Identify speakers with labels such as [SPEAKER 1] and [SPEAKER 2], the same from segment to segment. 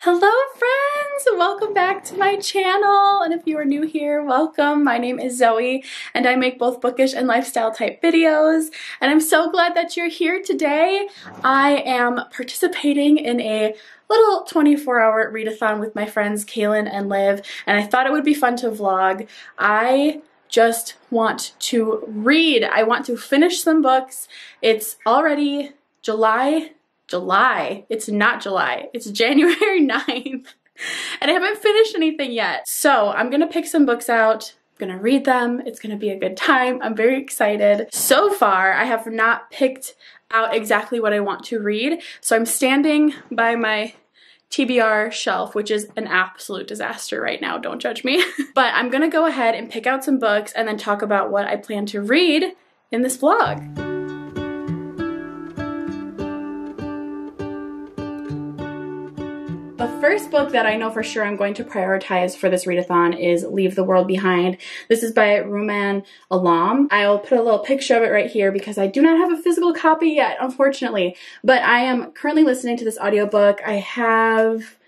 [SPEAKER 1] Hello friends! Welcome back to my channel, and if you are new here, welcome. My name is Zoe and I make both bookish and lifestyle type videos, and I'm so glad that you're here today. I am participating in a little 24-hour readathon with my friends Kaylin and Liv, and I thought it would be fun to vlog. I just want to read. I want to finish some books. It's already July. It's not July. It's January 9th. And I haven't finished anything yet. So I'm gonna pick some books out. I'm gonna read them. It's gonna be a good time. I'm very excited. So far, I have not picked out exactly what I want to read. So I'm standing by my TBR shelf, which is an absolute disaster right now. Don't judge me. But I'm gonna go ahead and pick out some books and then talk about what I plan to read in this vlog. The first book that I know for sure I'm going to prioritize for this readathon is Leave the World Behind. This is by Rumaan Alam. I'll put a little picture of it right here because I do not have a physical copy yet, unfortunately. But I am currently listening to this audiobook. I have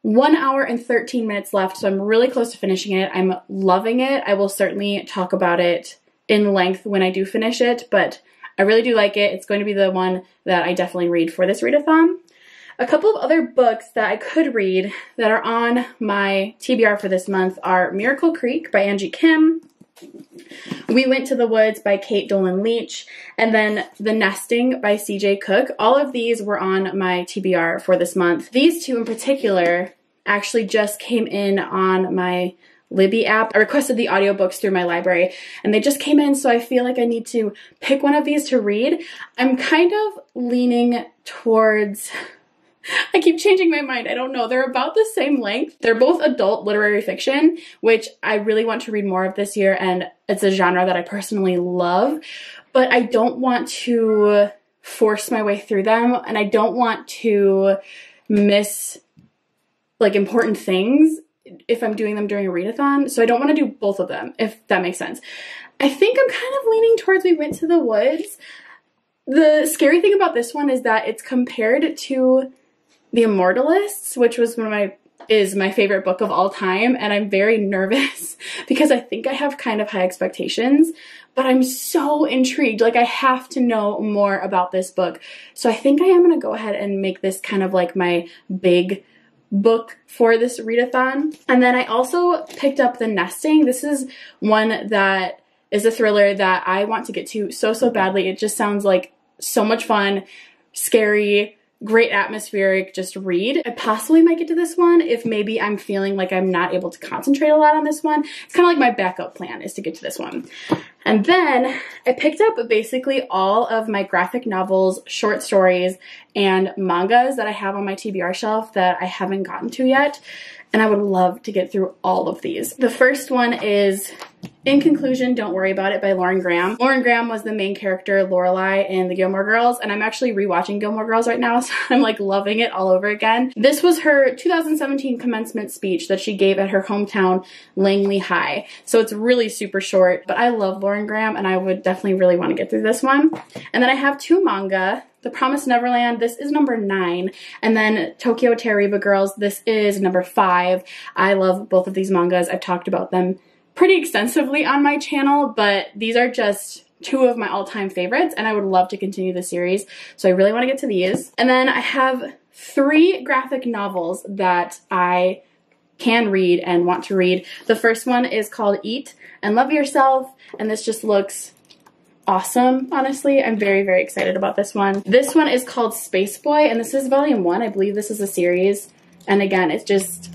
[SPEAKER 1] 1 hour and 13 minutes left, so I'm really close to finishing it. I'm loving it. I will certainly talk about it in length when I do finish it, but I really do like it. It's going to be the one that I definitely read for this readathon. A couple of other books that I could read that are on my TBR for this month are Miracle Creek by Angie Kim, We Went to the Woods by Kate Dolan Leach, and then The Nesting by CJ Cook. All of these were on my TBR for this month. These two in particular actually just came in on my Libby app. I requested the audiobooks through my library and they just came in, so I feel like I need to pick one of these to read. I'm kind of leaning towards... I keep changing my mind. I don't know. They're about the same length. They're both adult literary fiction, which I really want to read more of this year, and it's a genre that I personally love, but I don't want to force my way through them, and I don't want to miss like important things if I'm doing them during a readathon, so I don't want to do both of them, if that makes sense. I think I'm kind of leaning towards We Went to the Woods. The scary thing about this one is that it's compared to The Immortalists, which was is my favorite book of all time, and I'm very nervous because I think I have kind of high expectations, but I'm so intrigued. Like, I have to know more about this book. So I think I am going to go ahead and make this kind of like my big book for this readathon. And then I also picked up The Nesting. This is one that is a thriller that I want to get to so badly. It just sounds like so much fun, scary, great atmospheric, just read. I possibly might get to this one if maybe I'm feeling like I'm not able to concentrate a lot on this one. It's kind of like my backup plan is to get to this one. And then I picked up basically all of my graphic novels, short stories, and mangas that I have on my TBR shelf that I haven't gotten to yet. And I would love to get through all of these. The first one is In Conclusion, Don't Worry About It by Lauren Graham. Lauren Graham was the main character, Lorelai, in the Gilmore Girls, and I'm actually rewatching Gilmore Girls right now, so I'm like loving it all over again. This was her 2017 commencement speech that she gave at her hometown, Langley High. So it's really super short, but I love Lauren Graham and I would definitely really want to get through this one. And then I have two manga. The Promised Neverland, this is number 9, and then Tokyo Terriba Girls, this is number 5. I love both of these mangas. I've talked about them pretty extensively on my channel, but these are just two of my all-time favorites, and I would love to continue the series, so I really want to get to these. And then I have 3 graphic novels that I can read and want to read. The first one is called Eat and Love Yourself, and this just looks awesome, honestly. I'm very excited about this one. This one is called Space Boy, and this is volume 1. I believe this is a series, and again, it's just...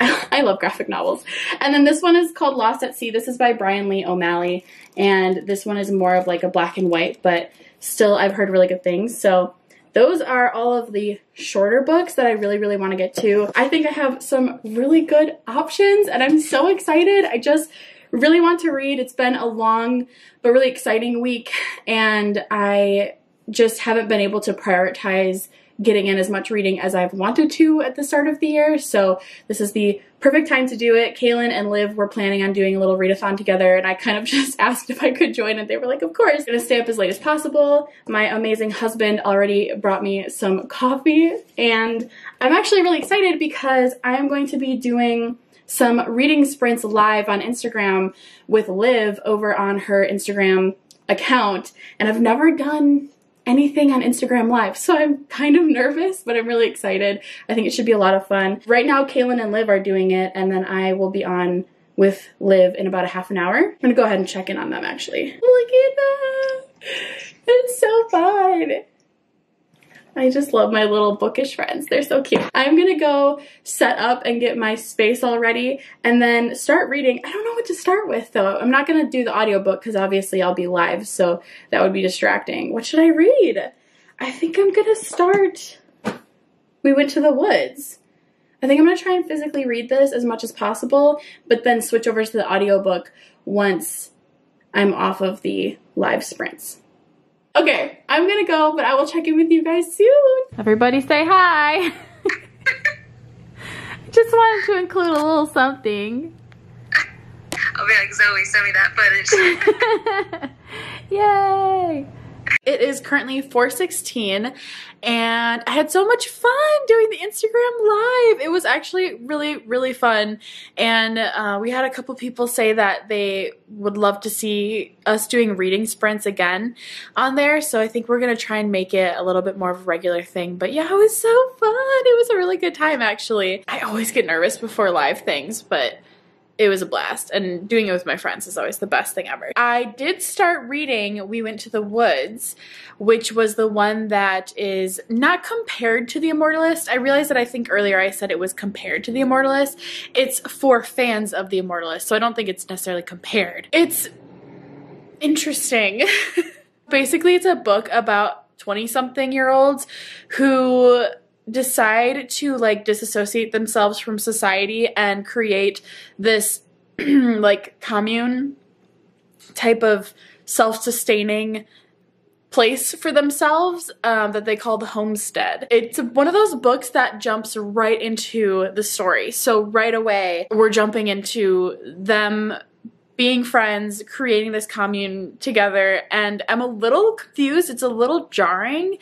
[SPEAKER 1] I love graphic novels. And then this one is called Lost at Sea. This is by Brian Lee O'Malley, and this one is more of like a black and white, but still I've heard really good things. So those are all of the shorter books that I really want to get to. I think I have some really good options, and I'm so excited. I just really want to read. It's been a long but really exciting week, and I just haven't been able to prioritize getting in as much reading as I've wanted to at the start of the year. So this is the perfect time to do it. Kaylin and Liv were planning on doing a little readathon together, and I kind of just asked if I could join, and they were like, of course. I'm gonna stay up as late as possible. My amazing husband already brought me some coffee, and I'm actually really excited because I am going to be doing some reading sprints live on Instagram with Liv over on her Instagram account, and I've never done anything on Instagram Live, so I'm kind of nervous, but I'm really excited. I think it should be a lot of fun. Right now, Kaylin and Liv are doing it, and then I will be on with Liv in about a half an hour. I'm gonna go ahead and check in on them, actually. Look at that! It's so fun! I just love my little bookish friends. They're so cute. I'm gonna go set up and get my space all ready and then start reading. I don't know what to start with though. I'm not gonna do the audiobook because obviously I'll be live, so that would be distracting. What should I read? I think I'm gonna start We Went to the Woods. I think I'm gonna try and physically read this as much as possible, but then switch over to the audiobook once I'm off of the live sprints. Okay, I'm gonna go, but I will check in with you guys soon. Everybody say hi. Just wanted to include a little something.
[SPEAKER 2] I'll be like, Zoe, send me that footage.
[SPEAKER 1] Yay! It is currently 4:16 and I had so much fun doing the Instagram live. It was actually really, really fun. And we had a couple people say that they would love to see us doing reading sprints again on there. So I think we're going to try and make it a little bit more of a regular thing. But yeah, it was so fun. It was a really good time, actually. I always get nervous before live things, but it was a blast, and doing it with my friends is always the best thing ever. I did start reading We Went to the Woods, which was the one that is not compared to The Immortalist. I realized that I think earlier I said it was compared to The Immortalist. It's for fans of The Immortalist, so I don't think it's necessarily compared. It's interesting. Basically, it's a book about 20-something-year-olds who decide to like disassociate themselves from society and create this like commune type of self-sustaining place for themselves that they call the homestead. It's one of those books that jumps right into the story. So right away we're jumping into them being friends, creating this commune together, and I'm a little confused. It's a little jarring.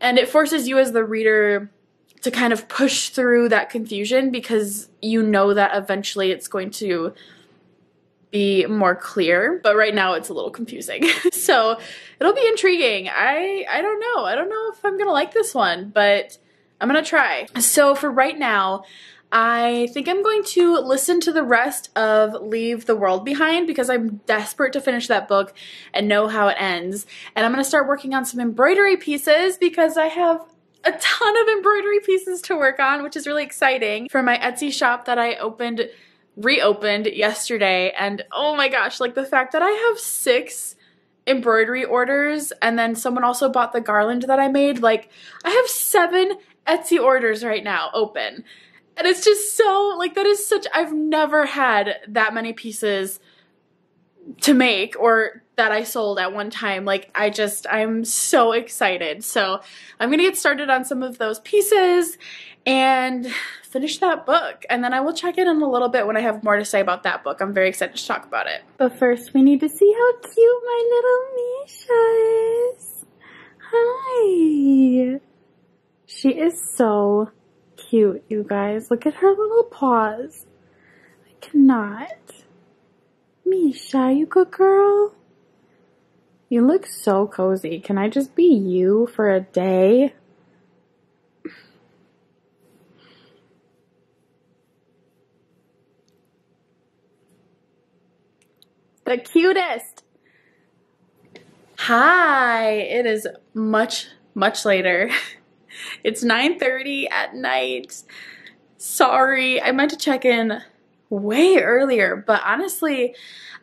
[SPEAKER 1] And it forces you as the reader to kind of push through that confusion because you know that eventually it's going to be more clear. But right now it's a little confusing. So it'll be intriguing. I don't know. I don't know if I'm gonna like this one, but I'm gonna try. So for right now, I think I'm going to listen to the rest of Leave the World Behind because I'm desperate to finish that book and know how it ends. And I'm going to start working on some embroidery pieces because I have a ton of embroidery pieces to work on, which is really exciting, for my Etsy shop that I reopened yesterday. And oh my gosh, like the fact that I have 6 embroidery orders and then someone also bought the garland that I made, like I have 7 Etsy orders right now open. And it's just so, like, that is such, I've never had that many pieces to make or that I sold at one time. Like, I'm so excited. So I'm gonna get started on some of those pieces and finish that book. And then I will check in a little bit when I have more to say about that book. I'm very excited to talk about it. But first, we need to see how cute my little Misha is. Hi. She is so cute, you guys. Look at her little paws. I cannot. Misha, you good girl? You look so cozy. Can I just be you for a day? The cutest. Hi, it is much later. It's 9:30 at night. Sorry, I meant to check in way earlier, but honestly,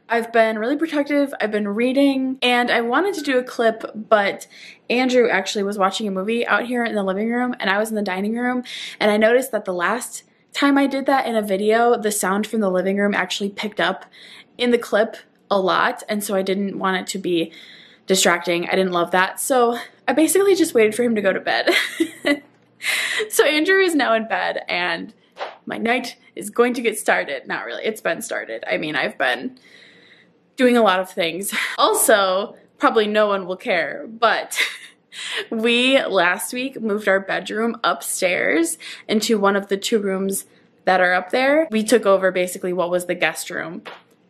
[SPEAKER 1] I've been really productive. I've been reading, and I wanted to do a clip, but Andrew actually was watching a movie out here in the living room, and I was in the dining room, and I noticed that the last time I did that in a video, the sound from the living room actually picked up in the clip a lot, and so I didn't want it to be distracting. I didn't love that, so I basically just waited for him to go to bed. So Andrew is now in bed and my night is going to get started. Not really, it's been started. I mean, I've been doing a lot of things. Also, probably no one will care, but we last week moved our bedroom upstairs into one of the 2 rooms that are up there. We took over basically what was the guest room.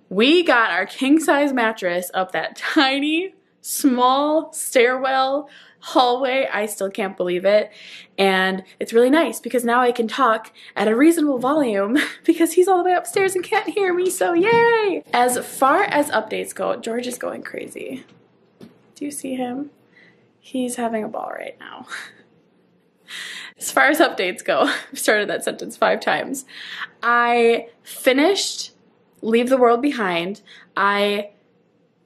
[SPEAKER 1] We got our king size mattress up that tiny, small stairwell hallway. I still can't believe it. And it's really nice because now I can talk at a reasonable volume because he's all the way upstairs and can't hear me, so yay! As far as updates go, George is going crazy. Do you see him? He's having a ball right now. As far as updates go, I've started that sentence 5 times. I finished Leave the World Behind. I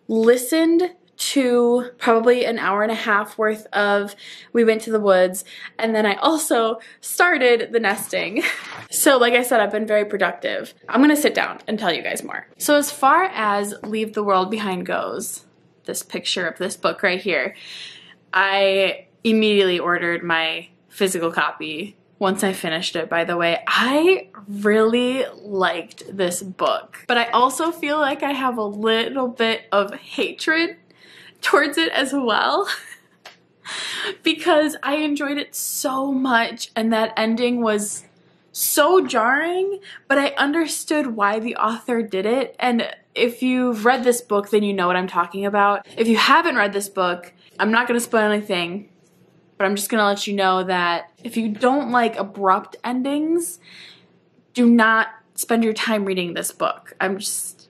[SPEAKER 1] listened to probably an hour and a half worth of We Went to the Woods, and then I also started The Nesting. So like I said, I've been very productive. I'm gonna sit down and tell you guys more. So as far as Leave the World Behind goes, this picture of this book right here, I immediately ordered my physical copy once I finished it, by the way. I really liked this book, but I also feel like I have a little bit of hatred towards it as well because I enjoyed it so much and that ending was so jarring, but I understood why the author did it. And if you've read this book, then you know what I'm talking about. If you haven't read this book, I'm not going to spoil anything, but I'm just going to let you know that if you don't like abrupt endings, do not spend your time reading this book.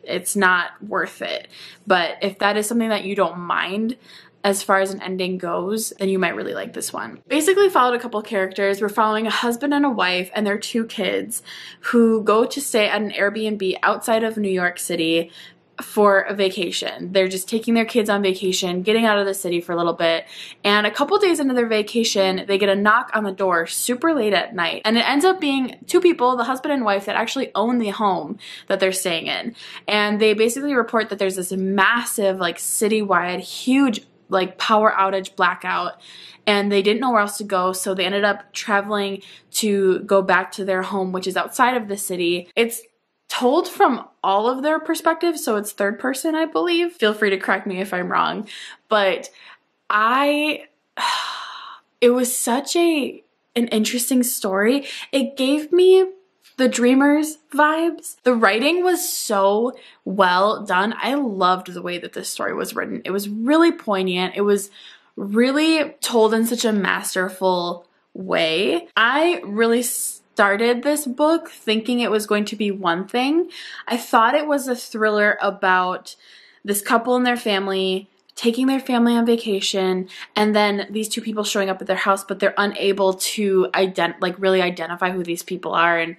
[SPEAKER 1] It's not worth it. But if that is something that you don't mind as far as an ending goes, then you might really like this one. Basically followed a couple characters. We're following a husband and a wife and their 2 kids who go to stay at an Airbnb outside of New York City for a vacation. They're just taking their kids on vacation, getting out of the city for a little bit, and a couple days into their vacation, they get a knock on the door super late at night, and it ends up being 2 people, the husband and wife, that actually own the home that they're staying in, and they basically report that there's this massive, like, citywide, huge, like, power outage blackout, and they didn't know where else to go, so they ended up traveling to go back to their home, which is outside of the city. It's told from all of their perspectives, so it's 3rd person, I believe. Feel free to correct me if I'm wrong, but it was such an interesting story. It gave me the Dreamers vibes. The writing was so well done. I loved the way that this story was written. It was really poignant. It was really told in such a masterful way. I really started this book thinking it was going to be one thing. I thought it was a thriller about this couple and their family taking their family on vacation, and then these 2 people showing up at their house, but they're unable to really identify who these people are. And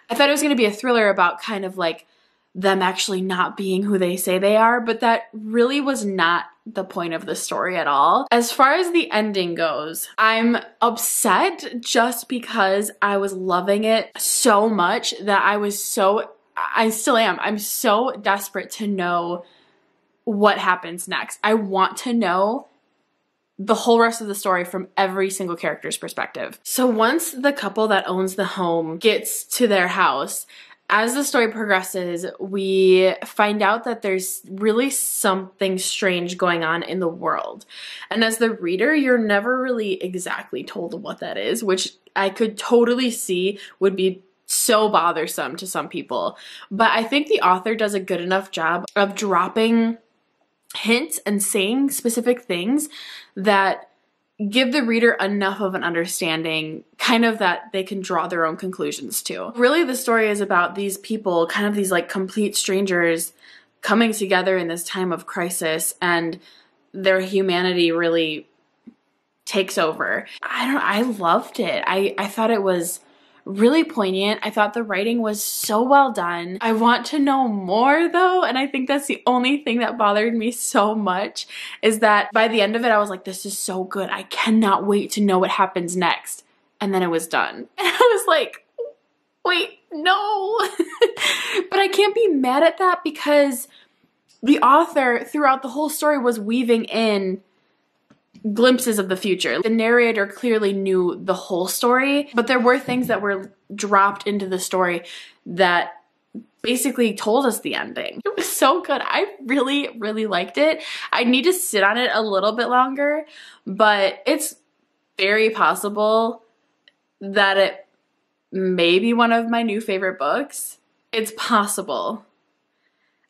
[SPEAKER 1] I thought it was going to be a thriller about kind of like them actually not being who they say they are, but that really was not the point of the story at all. As far as the ending goes, I'm upset just because I was loving it so much that I still am. I'm so desperate to know what happens next. I want to know the whole rest of the story from every single character's perspective. So once the couple that owns the home gets to their house, as the story progresses, we find out that there's really something strange going on in the world. And as the reader, you're never really exactly told what that is, which I could totally see would be so bothersome to some people. But I think the author does a good enough job of dropping hints and saying specific things that give the reader enough of an understanding, kind of that they can draw their own conclusions to. Really, the story is about these people, kind of these like complete strangers, coming together in this time of crisis, and their humanity really takes over. I loved it. I thought it was really poignant. I thought the writing was so well done. I want to know more though, and I think that's the only thing that bothered me so much, is that by the end of it I was like, this is so good. I cannot wait to know what happens next. And then it was done. And I was like, wait, no. But I can't be mad at that because the author throughout the whole story was weaving in glimpses of the future. The narrator clearly knew the whole story, but there were things that were dropped into the story that basically told us the ending. It was so good. I really, really liked it. I need to sit on it a little bit longer, but it's very possible that it may be one of my new favorite books. It's possible.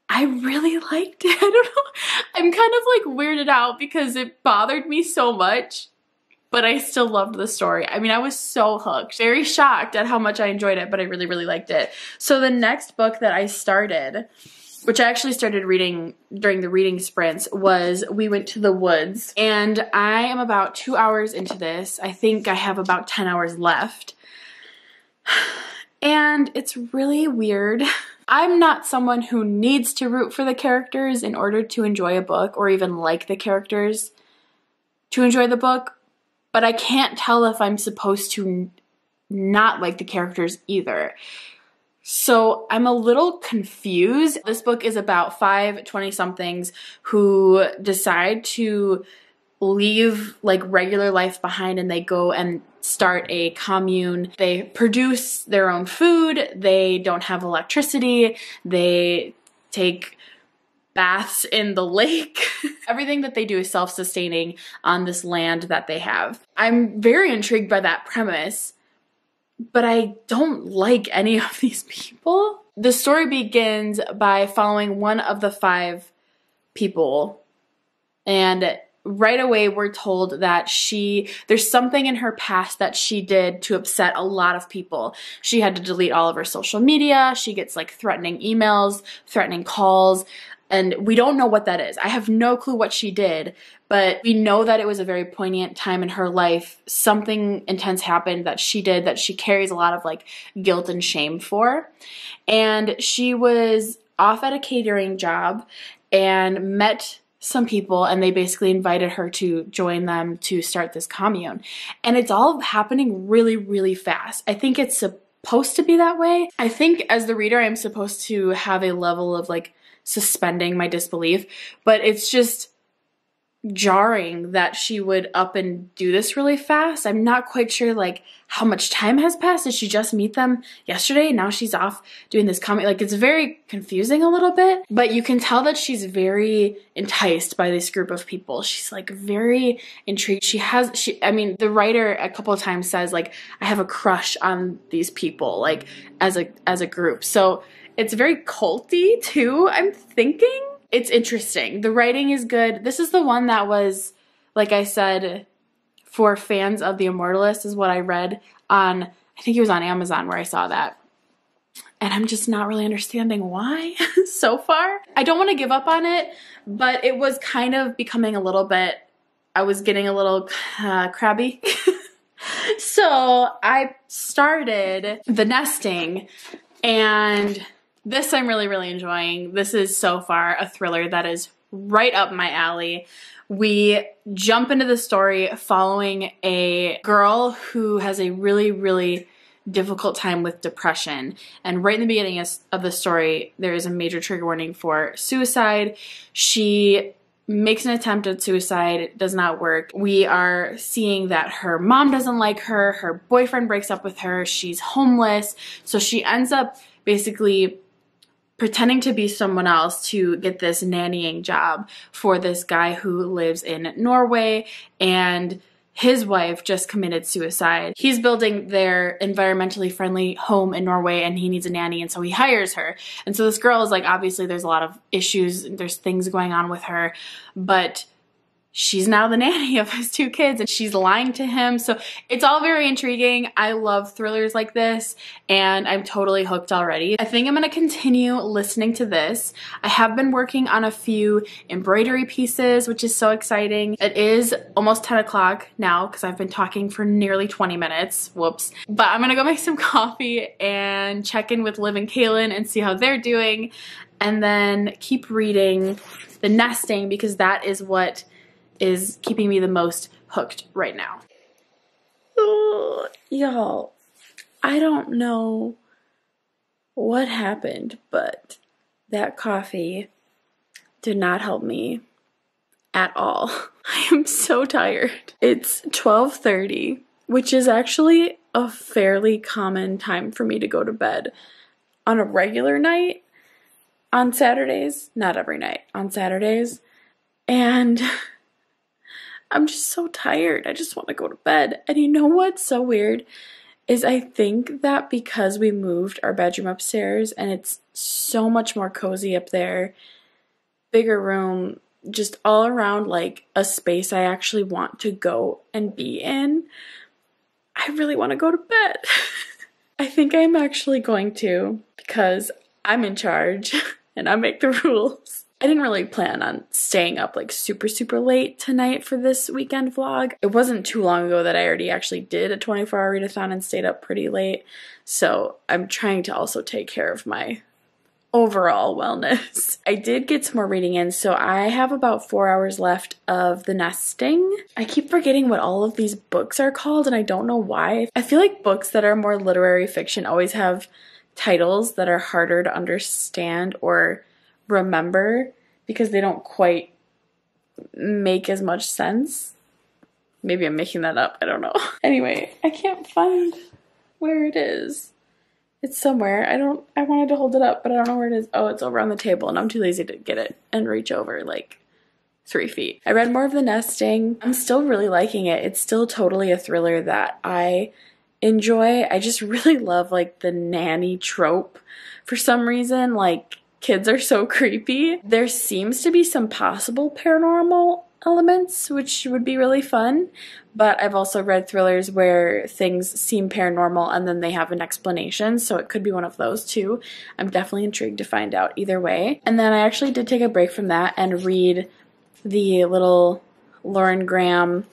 [SPEAKER 1] I really liked it. I don't know. I'm kind of like weirded out because it bothered me so much, but I still loved the story. I mean, I was so hooked. Very shocked at how much I enjoyed it, but I really, really liked it. So the next book that I started, which I actually started reading during the reading sprints, was We Went to the Woods. And I am about 2 hours into this. I think I have about 10 hours left. And it's really weird. I'm not someone who needs to root for the characters in order to enjoy a book or even like the characters to enjoy the book, but I can't tell if I'm supposed to not like the characters either. So I'm a little confused. This book is about 5 20-somethings who decide to leave like regular life behind and they go and start a commune. They produce their own food. They don't have electricity. They take baths in the lake. Everything that they do is self-sustaining on this land that they have. I'm very intrigued by that premise, but I don't like any of these people. The story begins by following one of the 5 people, and right away we're told that there's something in her past that she did to upset a lot of people. She had to delete all of her social media. She gets like threatening emails, threatening calls, and we don't know what that is. I have no clue what she did, but we know that it was a very poignant time in her life. Something intense happened that she did that she carries a lot of like guilt and shame for. And she was off at a catering job and met some people, and they basically invited her to join them to start this commune. And it's all happening really, really fast. I think it's supposed to be that way. I think as the reader, I'm supposed to have a level of like suspending my disbelief, but it's just jarring that she would up and do this really fast. I'm not quite sure like how much time has passed. Did she just meet them yesterday? Now she's off doing this commune. Like, it's very confusing a little bit, but you can tell that she's very enticed by this group of people. She's like very intrigued. I mean, the writer a couple of times says like, I have a crush on these people, like as a group. So it's very culty too, I'm thinking. It's interesting. The writing is good. This is the one that was, like I said, for fans of The Immortalist is what I read on, I think it was on Amazon where I saw that. And I'm just not really understanding why so far. I don't want to give up on it, but it was kind of becoming a little bit, I was getting a little crabby. So I started The Nesting, and this I'm really, really enjoying. This is so far a thriller that is right up my alley. We jump into the story following a girl who has a really, really difficult time with depression. And right in the beginning of the story, there is a major trigger warning for suicide. She makes an attempt at suicide. It does not work. We are seeing that her mom doesn't like her. Her boyfriend breaks up with her. She's homeless. So she ends up basically pretending to be someone else to get this nannying job for this guy who lives in Norway, and his wife just committed suicide. He's building their environmentally friendly home in Norway and he needs a nanny, and so he hires her. And so this girl is like, obviously there's a lot of issues, there's things going on with her, but she's now the nanny of his 2 kids and she's lying to him. So it's all very intriguing. I love thrillers like this and I'm totally hooked already. I think I'm gonna continue listening to this. I have been working on a few embroidery pieces, which is so exciting. It is almost 10 o'clock now because I've been talking for nearly 20 minutes. Whoops. But I'm gonna go make some coffee and check in with Liv and Kaylin and see how they're doing, and then keep reading The Nesting because that is what is keeping me the most hooked right now. Y'all, I don't know what happened, but that coffee did not help me at all. I am so tired. It's 12:30, which is actually a fairly common time for me to go to bed on a regular night on Saturdays. Not every night, on Saturdays. And I'm just so tired. I just want to go to bed. And you know what's so weird is I think that because we moved our bedroom upstairs and it's so much more cozy up there, bigger room, just all around like a space I actually want to go and be in, I really want to go to bed. I think I'm actually going to, because I'm in charge and I make the rules. I didn't really plan on staying up like super late tonight for this weekend vlog. It wasn't too long ago that I already actually did a 24-hour readathon and stayed up pretty late. So I'm trying to also take care of my overall wellness. I did get some more reading in, so I have about 4 hours left of The Nesting. I keep forgetting what all of these books are called and I don't know why. I feel like books that are more literary fiction always have titles that are harder to understand or remember because they don't quite make as much sense. Maybe I'm making that up, I don't know. Anyway, I can't find where it is. It's somewhere. I wanted to hold it up, but I don't know where it is. Oh, it's over on the table and I'm too lazy to get it and reach over like 3 feet. I read more of The Nesting. I'm still really liking it. It's still totally a thriller that I enjoy. I just really love like the nanny trope for some reason. Like, kids are so creepy. There seems to be some possible paranormal elements, which would be really fun, but I've also read thrillers where things seem paranormal and then they have an explanation, so it could be one of those too. I'm definitely intrigued to find out either way. And then I actually did take a break from that and read the little Lauren Graham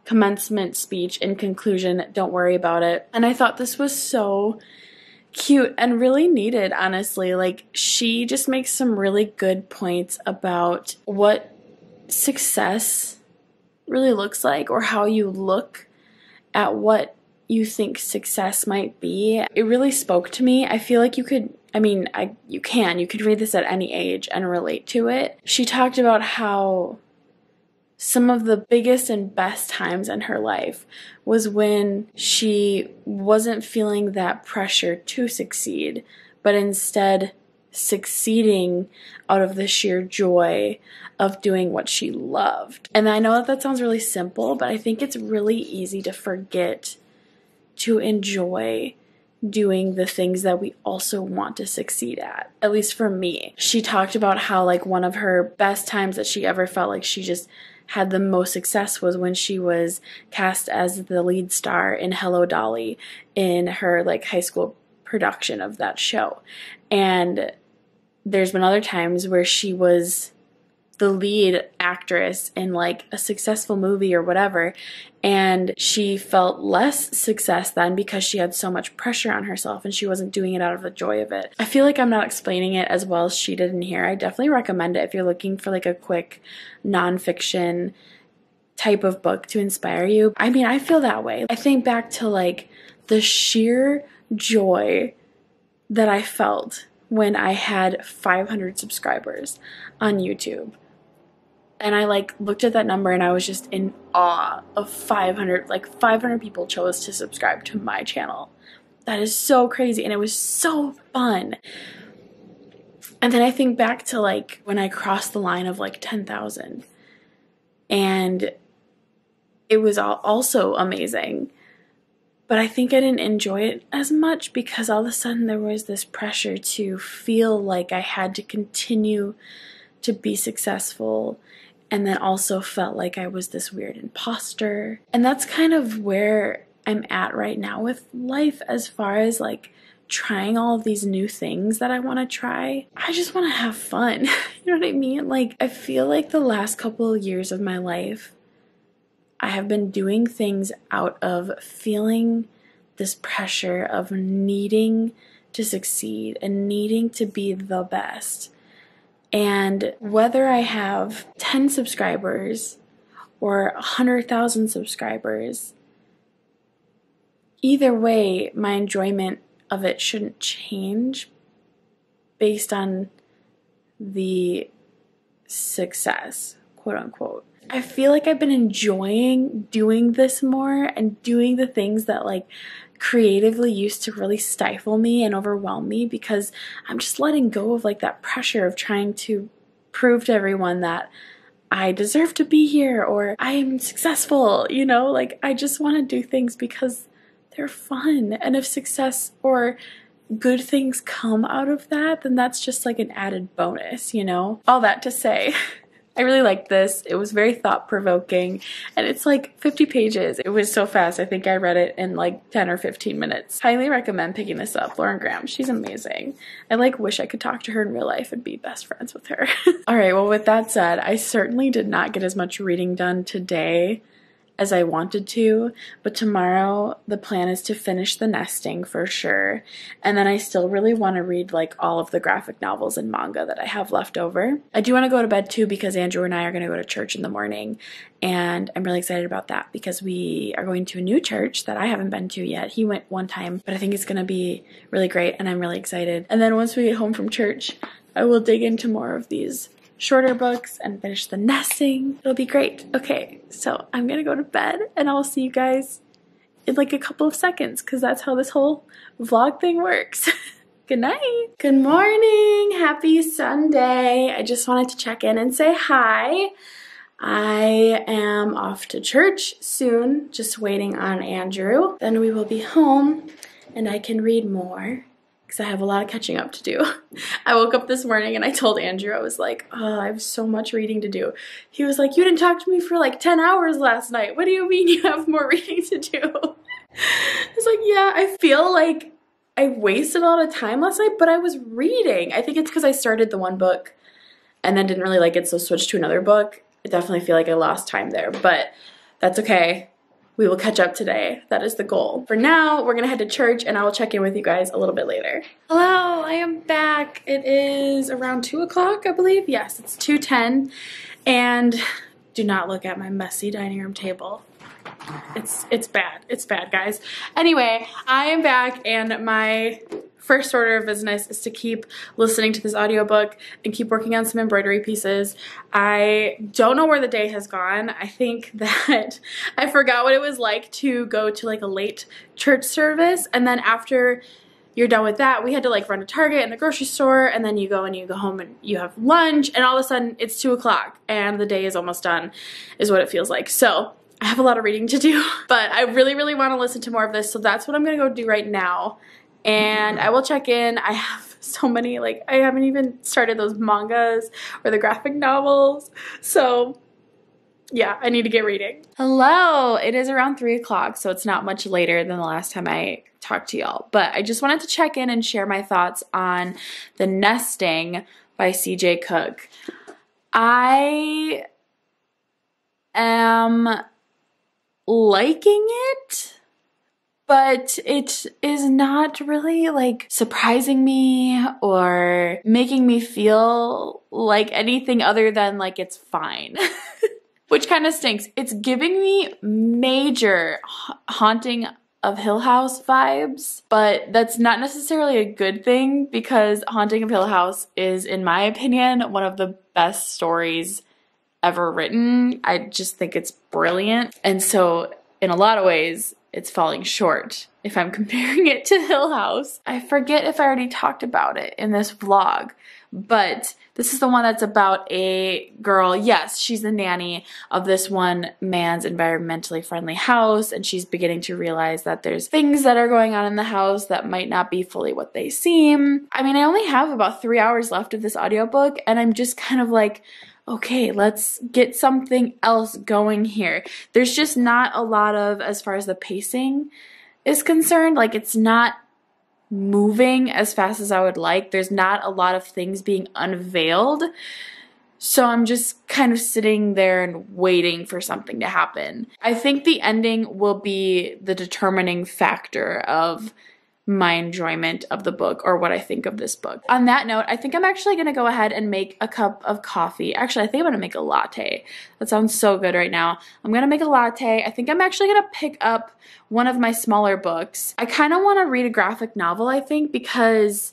[SPEAKER 1] commencement speech in conclusion, Don't Worry About It. And I thought this was so cute and really needed, honestly. Like, she just makes some really good points about what success really looks like, or how you look at what you think success might be. It really spoke to me. I feel like you could, you could read this at any age and relate to it. She talked about how some of the biggest and best times in her life was when she wasn't feeling that pressure to succeed, but instead succeeding out of the sheer joy of doing what she loved. And I know that that sounds really simple, but I think it's really easy to forget to enjoy doing the things that we also want to succeed at least for me. She talked about how like one of her best times that she ever felt like she just had the most success was when she was cast as the lead star in Hello Dolly in her like high school production of that show. And there's been other times where she was the lead actress in like a successful movie or whatever, and she felt less success then because she had so much pressure on herself and she wasn't doing it out of the joy of it. I feel like I'm not explaining it as well as she did in here. I definitely recommend it if you're looking for like a quick nonfiction type of book to inspire you. I mean, I feel that way. I think back to like the sheer joy that I felt when I had 500 subscribers on YouTube. And I like looked at that number and I was just in awe of 500, like 500 people chose to subscribe to my channel. That is so crazy and it was so fun. And then I think back to like when I crossed the line of like 10,000 and it was also amazing. But I think I didn't enjoy it as much because all of a sudden there was this pressure to feel like I had to continue to be successful, and then also felt like I was this weird imposter. And that's kind of where I'm at right now with life as far as like trying all of these new things that I want to try. I just want to have fun. You know what I mean? Like, I feel like the last couple of years of my life, I have been doing things out of feeling this pressure of needing to succeed and needing to be the best. And whether I have 10 subscribers or 100,000 subscribers, either way, my enjoyment of it shouldn't change based on the success, quote unquote. I feel like I've been enjoying doing this more and doing the things that like creatively used to really stifle me and overwhelm me, because I'm just letting go of like that pressure of trying to prove to everyone that I deserve to be here or I am successful, you know, like I just want to do things because they're fun. And if success or good things come out of that, then that's just like an added bonus, you know? All that to say, I really liked this. It was very thought-provoking, and it's like 50 pages. It was so fast. I think I read it in like 10 or 15 minutes. Highly recommend picking this up. Lauren Graham, she's amazing. I like wish I could talk to her in real life and be best friends with her. All right, well, with that said, I certainly did not get as much reading done today as I wanted to, but tomorrow the plan is to finish The Nesting for sure, and then I still really want to read like all of the graphic novels and manga that I have left over. I do want to go to bed too because Andrew and I are going to go to church in the morning, and I'm really excited about that because we are going to a new church that I haven't been to yet. He went one time, but I think it's going to be really great, and I'm really excited. And then once we get home from church, I will dig into more of these shorter books and finish The Nesting. It'll be great. Okay, so I'm gonna go to bed and I'll see you guys in like a couple of seconds because that's how this whole vlog thing works. Good night. Good morning. Happy Sunday. I just wanted to check in and say hi. I am off to church soon, just waiting on Andrew. Then we will be home and I can read more, because I have a lot of catching up to do. I woke up this morning and I told Andrew, I was like, oh, I have so much reading to do. He was like, you didn't talk to me for like 10 hours last night. What do you mean you have more reading to do? I was like, yeah, I feel like I wasted a lot of time last night, but I was reading. I think it's because I started the one book and then didn't really like it, so switched to another book. I definitely feel like I lost time there, but that's okay. We will catch up today. That is the goal. For now, we're gonna head to church and I will check in with you guys a little bit later. Hello, I am back. It is around 2 o'clock, I believe. Yes, it's 2:10. And do not look at my messy dining room table. It's bad. It's bad, guys. Anyway, I am back and my first order of business is to keep listening to this audiobook and keep working on some embroidery pieces. I don't know where the day has gone. I think that I forgot what it was like to go to like a late church service, and then after you're done with that, we had to like run to Target and the grocery store, and then you go home and you have lunch, and all of a sudden it's 2 o'clock and the day is almost done, is what it feels like. So I have a lot of reading to do, but I really, really want to listen to more of this, so that's what I'm gonna go do right now. And I will check in. I have so many, like, I haven't even started those mangas or the graphic novels. So yeah, I need to get reading. Hello, it is around 3 o'clock, so it's not much later than the last time I talked to y'all. But I just wanted to check in and share my thoughts on The Nesting by C.J. Cook. I am liking it, but it is not really like surprising me or making me feel like anything other than like it's fine, which kind of stinks. It's giving me major Haunting of Hill House vibes, but that's not necessarily a good thing because Haunting of Hill House is, in my opinion, one of the best stories ever written. I just think it's brilliant. And so in a lot of ways, it's falling short if I'm comparing it to Hill House. I forget if I already talked about it in this vlog, but this is the one that's about a girl. Yes, she's the nanny of this one man's environmentally friendly house, and she's beginning to realize that there's things that are going on in the house that might not be fully what they seem. I mean, I only have about 3 hours left of this audiobook, and I'm just kind of like, okay, let's get something else going here. There's just not a lot of, as far as the pacing is concerned, like it's not moving as fast as I would like. There's not a lot of things being unveiled. So I'm just kind of sitting there and waiting for something to happen. I think the ending will be the determining factor of my enjoyment of the book or what I think of this book. On that note, I think I'm actually going to go ahead and make a cup of coffee. Actually, I think I'm going to make a latte. That sounds so good right now. I'm going to make a latte. I think I'm actually going to pick up one of my smaller books. I kind of want to read a graphic novel, I think, because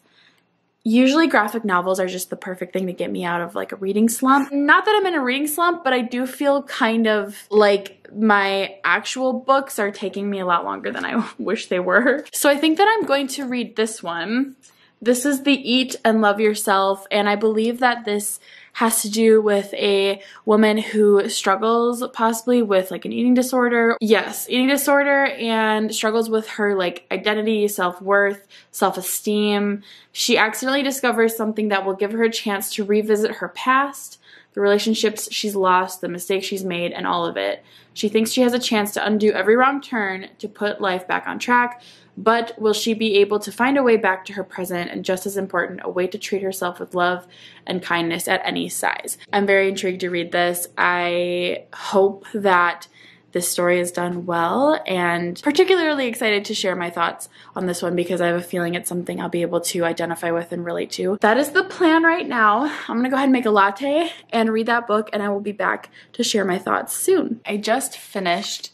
[SPEAKER 1] Usually graphic novels are just the perfect thing to get me out of like a reading slump. Not that I'm in a reading slump, but I do feel kind of like my actual books are taking me a lot longer than I wish they were. So I think that I'm going to read this one. This is the Eat and Love Yourself, and I believe that this has to do with a woman who struggles possibly with like an eating disorder. Yes, eating disorder, and struggles with her like identity, self-worth, self-esteem. She accidentally discovers something that will give her a chance to revisit her past, the relationships she's lost, the mistakes she's made, and all of it. She thinks she has a chance to undo every wrong turn to put life back on track, but will she be able to find a way back to her present, and just as important, a way to treat herself with love and kindness at any size? I'm very intrigued to read this. I hope that this story is done well, and particularly excited to share my thoughts on this one because I have a feeling it's something I'll be able to identify with and relate to. That is the plan right now. I'm gonna go ahead and make a latte and read that book, and I will be back to share my thoughts soon. I just finished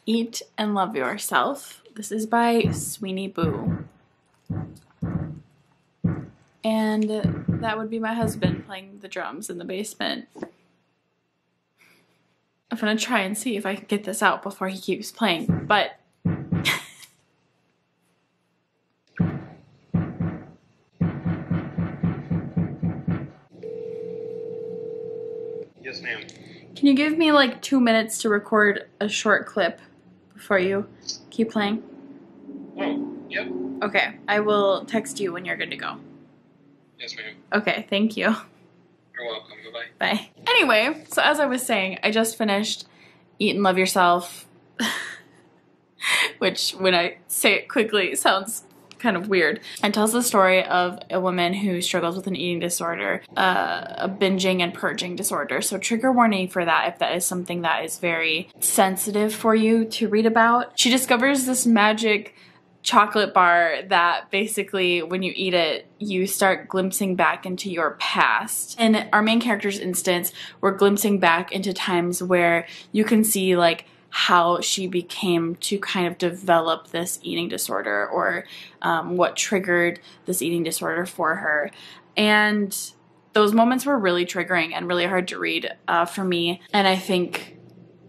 [SPEAKER 1] Eat and Love Yourself. This is by Sweeney Boo. And that would be my husband playing the drums in the basement. I'm gonna try and see if I can get this out before he keeps playing, but
[SPEAKER 3] Yes, ma'am.
[SPEAKER 1] can you give me like 2 minutes to record a short clip before you keep playing?
[SPEAKER 3] Oh, yep.
[SPEAKER 1] Okay, I will text you when you're good to go.
[SPEAKER 3] Yes, ma'am.
[SPEAKER 1] Okay, thank you.
[SPEAKER 3] You're welcome. Bye-bye.
[SPEAKER 1] Bye. Anyway, so as I was saying, I just finished Eat and Love Yourself, which when I say it quickly sounds kind of weird, and tells the story of a woman who struggles with an eating disorder, a binging and purging disorder. So trigger warning for that if that is something that is very sensitive for you to read about. She discovers this magic chocolate bar that basically when you eat it, you start glimpsing back into your past. In our main character's instance, we're glimpsing back into times where you can see like how she became to kind of develop this eating disorder, or what triggered this eating disorder for her. And those moments were really triggering and really hard to read for me, and I think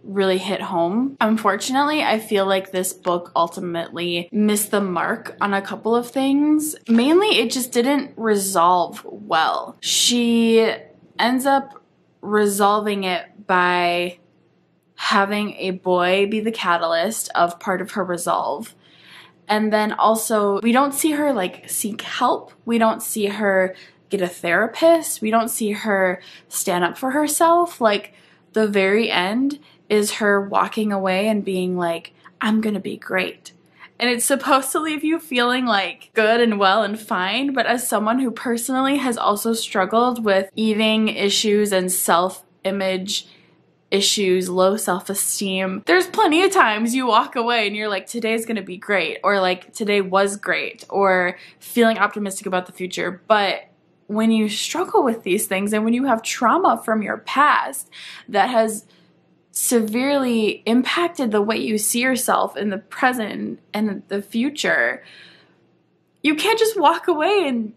[SPEAKER 1] really hit home. Unfortunately, I feel like this book ultimately missed the mark on a couple of things. Mainly, it just didn't resolve well. She ends up resolving it by having a boy be the catalyst of part of her resolve. And then also, we don't see her like seek help. We don't see her get a therapist. We don't see her stand up for herself. Like, the very end is her walking away and being like, I'm gonna be great. And it's supposed to leave you feeling like good and well and fine, but as someone who personally has also struggled with eating issues and self-image issues, low self-esteem, there's plenty of times you walk away and you're like, today's gonna be great, or like, today was great, or feeling optimistic about the future. But when you struggle with these things, and when you have trauma from your past that has severely impacted the way you see yourself in the present and the future, you can't just walk away and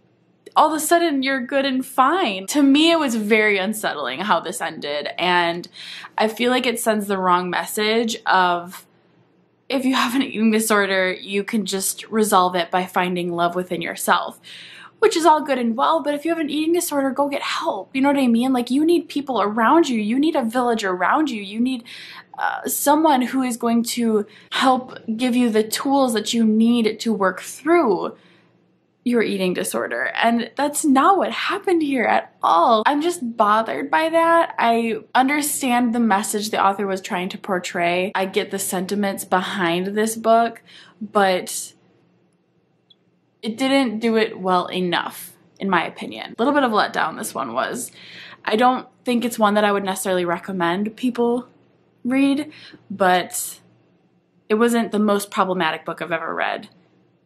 [SPEAKER 1] all of a sudden you're good and fine. To me, it was very unsettling how this ended, and I feel like it sends the wrong message of, if you have an eating disorder, you can just resolve it by finding love within yourself, which is all good and well, but if you have an eating disorder, go get help. You know what I mean? Like, you need people around you. You need a village around you. You need someone who is going to help give you the tools that you need to work through your eating disorder. And that's not what happened here at all. I'm just bothered by that. I understand the message the author was trying to portray. I get the sentiments behind this book, but it didn't do it well enough, in my opinion. A little bit of a letdown this one was. I don't think it's one that I would necessarily recommend people read, but it wasn't the most problematic book I've ever read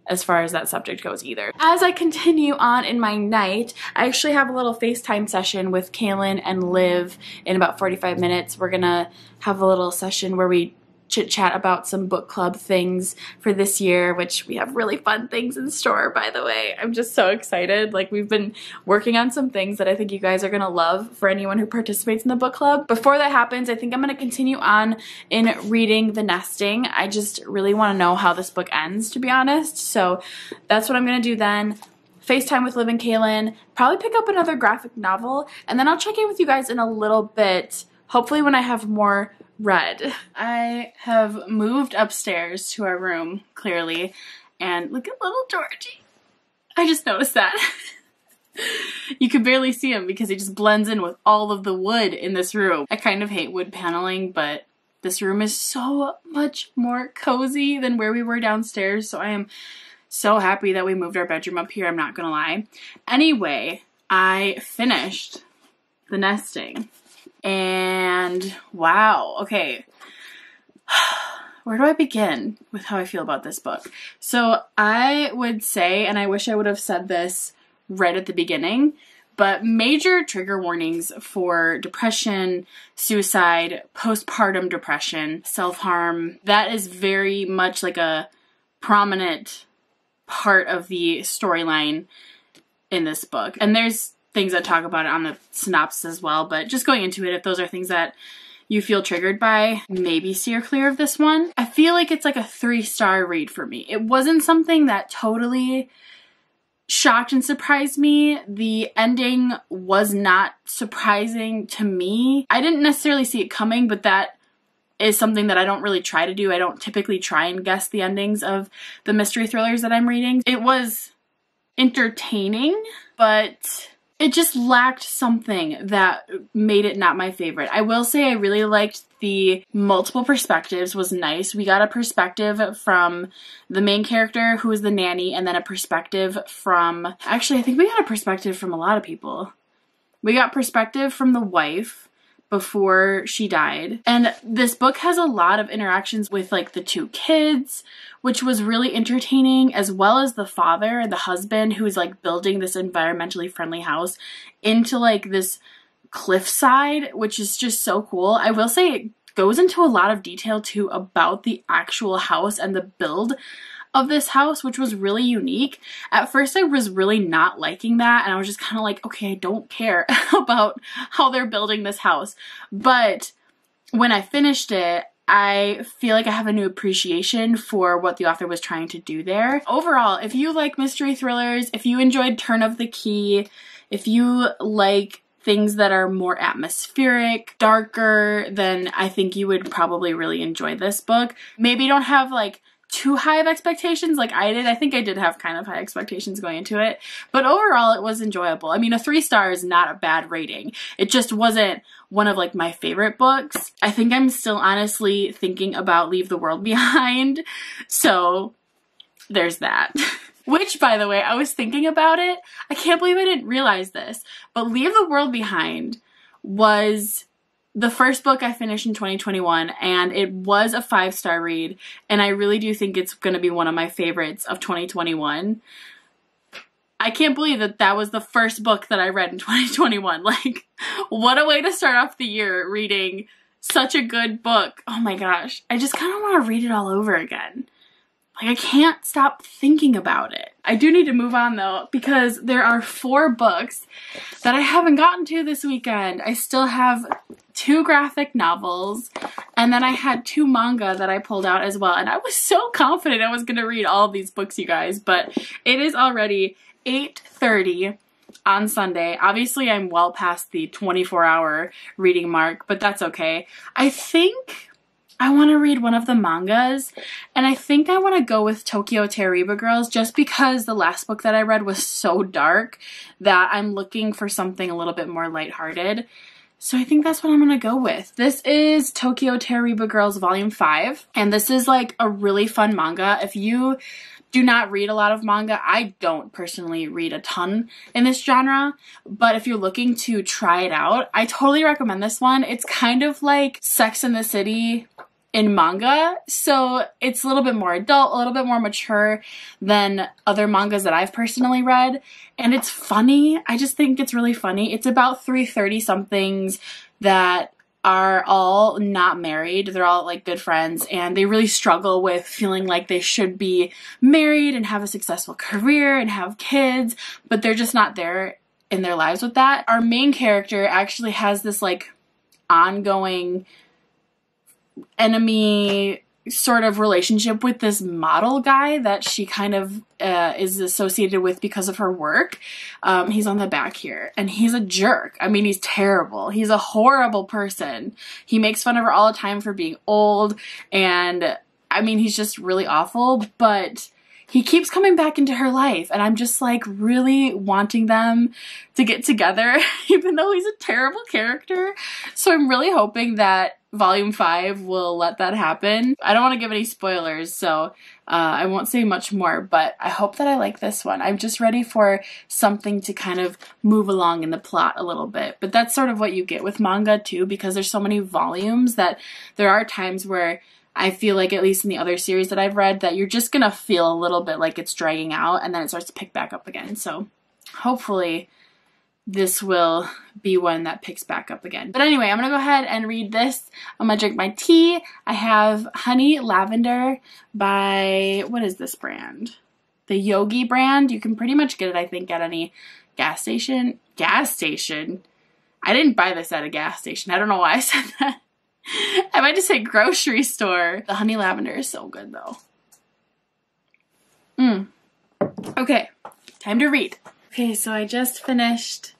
[SPEAKER 1] as far as that subject goes either. As I continue on in my night, I actually have a little FaceTime session with Kaylin and Liv in about 45 minutes. We're gonna have a little session where we chit chat about some book club things for this year, which we have really fun things in store, by the way. I'm just so excited. Like, we've been working on some things that I think you guys are gonna love for anyone who participates in the book club. Before that happens, I think I'm gonna continue on in reading The Nesting. I just really wanna know how this book ends, to be honest. So that's what I'm gonna do then. FaceTime with Liv and Kaylin, probably pick up another graphic novel, and then I'll check in with you guys in a little bit, hopefully when I have more read. I have moved upstairs to our room, clearly, and look at little Georgie. I just noticed that. You can barely see him because he just blends in with all of the wood in this room. I kind of hate wood paneling, but this room is so much more cozy than where we were downstairs, so I am so happy that we moved our bedroom up here, I'm not gonna lie. Anyway, I finished The Nesting. And wow, okay. Where do I begin with how I feel about this book? So I would say, and I wish I would have said this right at the beginning, but major trigger warnings for depression, suicide, postpartum depression, self-harm. That is very much like a prominent part of the storyline in this book. And there's things that talk about it on the synopsis as well, but just going into it, if those are things that you feel triggered by, maybe steer clear of this one. I feel like it's like a 3-star read for me. It wasn't something that totally shocked and surprised me. The ending was not surprising to me. I didn't necessarily see it coming, but that is something that I don't really try to do. I don't typically try and guess the endings of the mystery thrillers that I'm reading. It was entertaining, but it just lacked something that made it not my favorite. I will say I really liked the multiple perspectives, was nice. We got a perspective from the main character who is the nanny, and then a perspective from, actually I think we got a perspective from a lot of people. We got perspective from the wife before she died. And this book has a lot of interactions with like the 2 kids, which was really entertaining, as well as the father and the husband who is like building this environmentally friendly house into like this cliffside, which is just so cool. I will say it goes into a lot of detail too about the actual house and the build of this house, which was really unique. At first I was really not liking that, and I was just kind of like, okay, I don't care about how they're building this house. But when I finished it, I feel like I have a new appreciation for what the author was trying to do there. Overall, if you like mystery thrillers, if you enjoyed Turn of the Key, if you like things that are more atmospheric, darker, then I think you would probably really enjoy this book. Maybe you don't have like too high of expectations like I did. I think I did have kind of high expectations going into it, but overall it was enjoyable. I mean, a 3-star is not a bad rating. It just wasn't one of like my favorite books. I think I'm still honestly thinking about Leave the World Behind, so there's that. Which, by the way, I was thinking about it. I can't believe I didn't realize this, but Leave the World Behind was the first book I finished in 2021, and it was a 5-star read, and I really do think it's going to be one of my favorites of 2021. I can't believe that that was the first book that I read in 2021. Like, what a way to start off the year reading such a good book. Oh my gosh. I just kind of want to read it all over again. Like, I can't stop thinking about it. I do need to move on though, because there are 4 books that I haven't gotten to this weekend. I still have 2 graphic novels, and then I had 2 manga that I pulled out as well. And I was so confident I was going to read all of these books, you guys, but it is already 8:30 on Sunday. Obviously, I'm well past the 24-hour reading mark, but that's okay. I think I want to read one of the mangas, and I think I want to go with Tokyo Terriba Girls, just because the last book that I read was so dark that I'm looking for something a little bit more lighthearted. So I think that's what I'm going to go with. This is Tokyo Terriba Girls Volume 5, and this is like a really fun manga. If you do not read a lot of manga, I don't personally read a ton in this genre, but if you're looking to try it out, I totally recommend this one. It's kind of like Sex and the City in manga, so it's a little bit more adult, a little bit more mature than other mangas that I've personally read, and it's funny. I just think it's really funny. It's about 3 30-somethings that are all not married. They're all like good friends, and they really struggle with feeling like they should be married and have a successful career and have kids, but they're just not there in their lives with that. Our main character actually has this like ongoing enemy sort of relationship with this model guy that she kind of is associated with because of her work. He's on the back here, and he's a jerk. I mean, he's terrible. He's a horrible person. He makes fun of her all the time for being old, and I mean, he's just really awful, but he keeps coming back into her life, and I'm just like really wanting them to get together, even though he's a terrible character. So I'm really hoping that Volume 5 will let that happen. I don't want to give any spoilers, so I won't say much more, but I hope that I like this one. I'm just ready for something to kind of move along in the plot a little bit. But that's sort of what you get with manga too, because there's so many volumes that there are times where I feel like, at least in the other series that I've read, that you're just gonna feel a little bit like it's dragging out, and then it starts to pick back up again. So hopefully this will be one that picks back up again. But anyway, I'm gonna go ahead and read this. I'm gonna drink my tea. I have Honey Lavender by, what is this brand? The Yogi brand. You can pretty much get it, I think, at any gas station. Gas station? I didn't buy this at a gas station. I don't know why I said that. I might just say grocery store. The Honey Lavender is so good though. Okay, time to read. Okay, so I just finished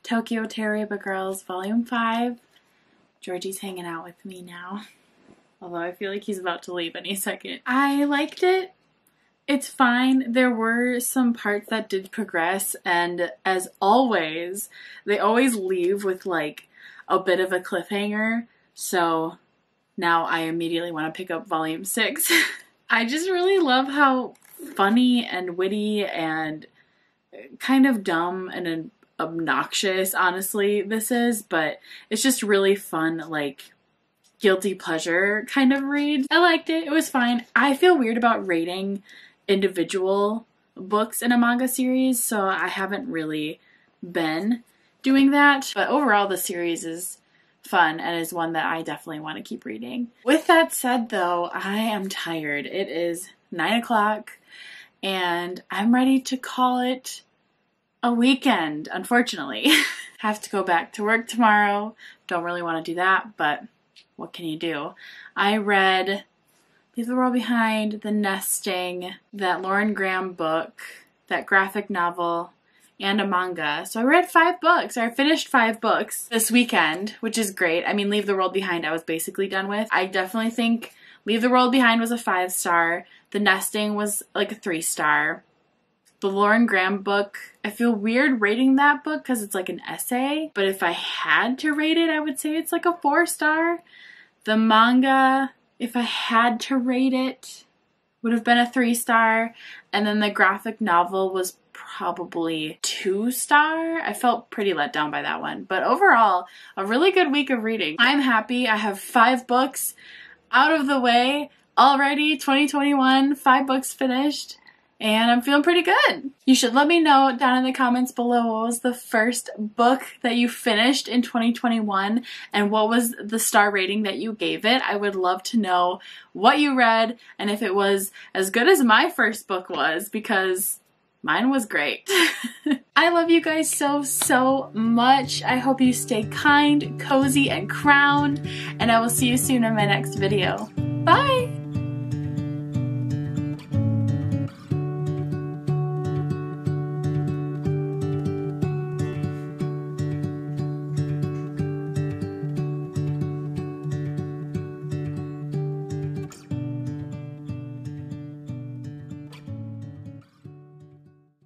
[SPEAKER 1] Tokyo Tareba Girls Volume 5. Georgie's hanging out with me now, although I feel like he's about to leave any second. I liked it. It's fine. There were some parts that did progress, and as always, they always leave with like a bit of a cliffhanger. So now I immediately want to pick up Volume 6. I just really love how funny and witty and kind of dumb and obnoxious, honestly, this is, but it's just really fun, like guilty pleasure kind of read. I liked it. It was fine. I feel weird about rating individual books in a manga series, so I haven't really been doing that, but overall the series is fun and is one that I definitely want to keep reading. With that said though, I am tired. It is 9 o'clock and I'm ready to call it a weekend, unfortunately. Have to go back to work tomorrow. Don't really want to do that, but what can you do? I read Leave the World Behind, The Nesting, that Lauren Graham book, that graphic novel, and a manga. So I read 5 books, or I finished 5 books this weekend, which is great. I mean, Leave the World Behind I was basically done with. I definitely think Leave the World Behind was a 5-star. The Nesting was like a 3-star. The Lauren Graham book, I feel weird rating that book because it's like an essay, but if I had to rate it, I would say it's like a 4-star. The manga, if I had to rate it, would have been a 3-star. And then the graphic novel was probably 2-star. I felt pretty let down by that one. But overall, a really good week of reading. I'm happy. I have 5 books out of the way already. 2021, 5 books finished. And I'm feeling pretty good. You should let me know down in the comments below what was the first book that you finished in 2021 and what was the star rating that you gave it. I would love to know what you read and if it was as good as my first book was, because mine was great. I love you guys so much. I hope you stay kind, cozy, and crowned, and I will see you soon in my next video. Bye!